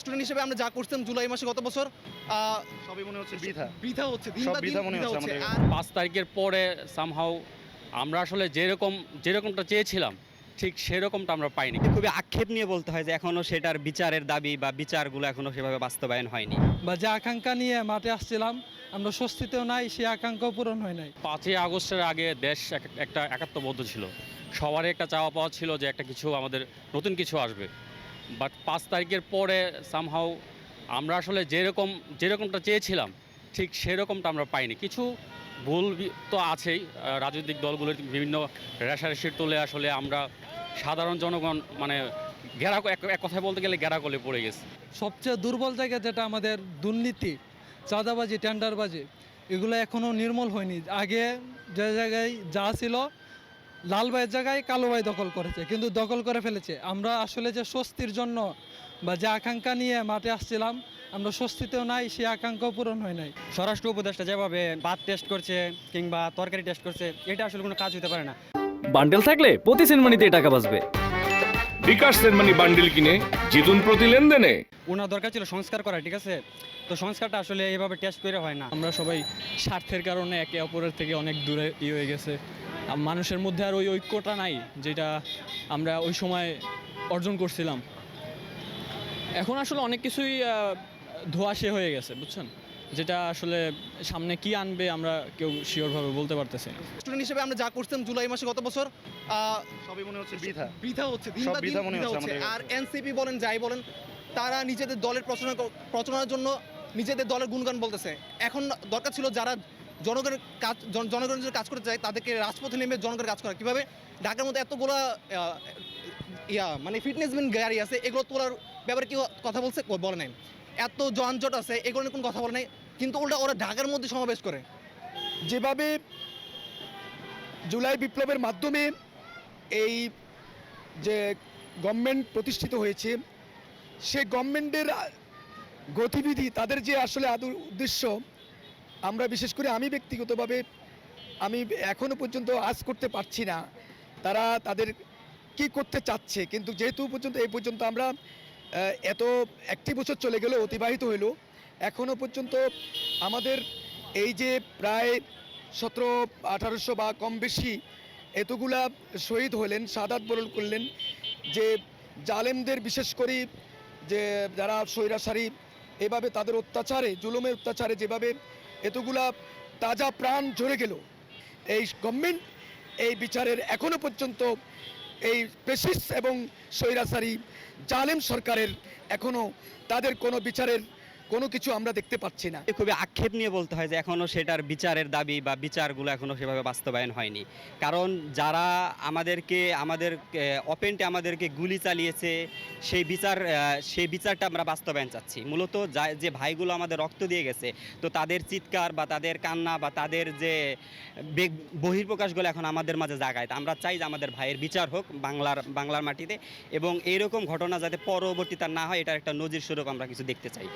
Student হিসেবে আমরা যা করতাম জুলাই মাসে গত বছর সবই মনে হচ্ছে বৃথা বৃথা হচ্ছে, সব বৃথা মনে হচ্ছে আমাদের। আর 5 তারিখের পরে সামহাউ আমরা আসলে যেরকমটা চেয়েছিলাম ঠিক সেরকমটা আমরা পাইনি। খুবই আক্ষেপ নিয়ে বলতে হয় যে এখনো সেটার বিচারের দাবি বা বিচারগুলো এখনো সেভাবে বাস্তবায়ন হয়নি। বা যে আকাঙ্ক্ষা নিয়ে মাঠে আসছিলাম আমরা স্বস্তিতেও নাই, সেই আকাঙ্ক্ষাও পূরণ হয় নাই। 5ই আগস্টের আগে দেশ একটা একাত্মবদ্ধ ছিল, সবারই একটা চাওয়া পাওয়া ছিল যে একটা কিছু আমাদের নতুন কিছু আসবে। বাট 5 তারিখের পরে সামহাউ আমরা আসলে যেরকমটা চেয়েছিলাম ঠিক সেরকমটা আমরা পাইনি। কিছু ভুল তো আছেই, রাজনৈতিক দলগুলোর বিভিন্ন রেষারেষির তোলে আসলে আমরা সাধারণ জনগণ মানে এক কথায় বলতে গেলে গ্যারাকলে পড়ে গেছে। সবচেয়ে দুর্বল জায়গা যেটা আমাদের দুর্নীতি, চাঁদাবাজি, টেন্ডারবাজি, এগুলো এখনও নির্মূল হয়নি। আগে যে জায়গায় যা ছিল লাল ভাইয়ের জায়গায় কালো ভাই দখল করেছে, কিন্তু দখল করে ফেলেছে। আমরা আসলে যে স্বস্তির জন্য বা যে আকাঙ্ক্ষা নিয়ে মাঠে আসছিলাম আমরা স্বস্তিতেও নাই, সেই আকাঙ্ক্ষাও পূরণ হয় নাই। স্বরাষ্ট্র উপদেষ্টা যেভাবে ভাত টেস্ট করছে কিংবা তরকারি টেস্ট করছে, এটা আসলে কোনো কাজ হতে পারে না। বান্ডেল থাকলে প্রতি সেনমানিতে টাকা বাঁচবে। বিকাশ সেনমানি বান্ডেল কিনে জিতুন প্রতি লেনদেনে। ওনার দরকার ছিল সংস্কার করা, ঠিক আছে? তো সংস্কারটা আসলে এইভাবে টেস্ট করে হয় না। আমরা সবাই স্বার্থের কারণে একে অপরের থেকে অনেক দূরে হয়ে গেছে। মানুষের মধ্যে আর ওই ঐক্যটা নাই যেটা আমরা ওই সময় অর্জন করছিলাম। এখন আসলে অনেক কিছুই ধোঁয়াশে হয়ে গেছে, বুঝছেন? যেটা আসলে সামনে কি আনবে আমরা কেউ শিওরভাবে বলতে পারতেছি না। স্টুডেন্ট হিসেবে আমরা যা করতাম জুলাই মাসে গত বছর সবই মনে হচ্ছে বৃথা বৃথা হচ্ছে, সব বৃথা মনে হচ্ছে আমাদের। আর এনসিপি বলেন যাই বলেন, তারা নিজেদের দলের প্রচারণার জন্য নিজেদের দলের গুণগান বলতেছে। এখন দরকার ছিল যারা জনগণের জন্য কাজ করতে চায় তাদেরকে রাজপথে নেমে জনগণের কাজ করা। কীভাবে ঢাকার মধ্যে এতগুলো মানে ফিটনেসম্যান গাড়ি আছে, এগুলো তোলার ব্যাপারে কি কথা বলছে? বলে নাই। এত যানজট আছে, এগুলো নিয়ে কোনো কথা বলে নাই, কিন্তু ওরা ঢাকার মধ্যে সমাবেশ করে। যেভাবে জুলাই বিপ্লবের মাধ্যমে এই যে গভর্নমেন্ট প্রতিষ্ঠিত হয়েছে, সে গভর্নমেন্টের গতিবিধি, তাদের যে আসলে উদ্দেশ্য, আমরা বিশেষ করে আমি ব্যক্তিগতভাবে আমি এখনও পর্যন্ত আজ করতে পারছি না তারা তাদের কি করতে চাচ্ছে। কিন্তু যেহেতু এই পর্যন্ত আমরা এত একটি বছর চলে গেল, অতিবাহিত হইল, এখনও পর্যন্ত আমাদের এই যে প্রায় 1700-1800 বা কম বেশি এতগুলা শহীদ হলেন, শাহাদাত বরণ করলেন, যে জালেমদের বিশেষ করে যে যারা স্বৈরাচারী এভাবে তাদের অত্যাচারে, জুলুমের অত্যাচারে যেভাবে এতগুলা তাজা প্রাণ ঝরে গেল, এই গভর্নমেন্ট এই বিচারের এখনও পর্যন্ত এই ফ্যাসিস্ট এবং স্বৈরাচারী জালেম সরকারের এখনও তাদের কোনো বিচারের কোনো কিছু আমরা দেখতে পাচ্ছি না। খুবই আক্ষেপ নিয়ে বলতে হয় যে এখনো সেটার বিচারের দাবি বা বিচারগুলো এখনো সেভাবে বাস্তবায়ন হয়নি। কারণ যারা আমাদের অপেন্টে আমাদেরকে গুলি চালিয়েছে, সেই বিচারটা আমরা বাস্তবায়ন চাচ্ছি। মূলত যে ভাইগুলো আমাদের রক্ত দিয়ে গেছে, তো তাদের চিৎকার বা তাদের কান্না বা তাদের যে বহিঃপ্রকাশগুলো এখন আমাদের মাঝে জাগায়। আমরা চাই যে আমাদের ভাইয়ের বিচার হোক বাংলার মাটিতে, এবং এইরকম ঘটনা যাতে পরবর্তীতে না হয়, এটার একটা নজির স্বরূপ আমরা কিছু দেখতে চাই।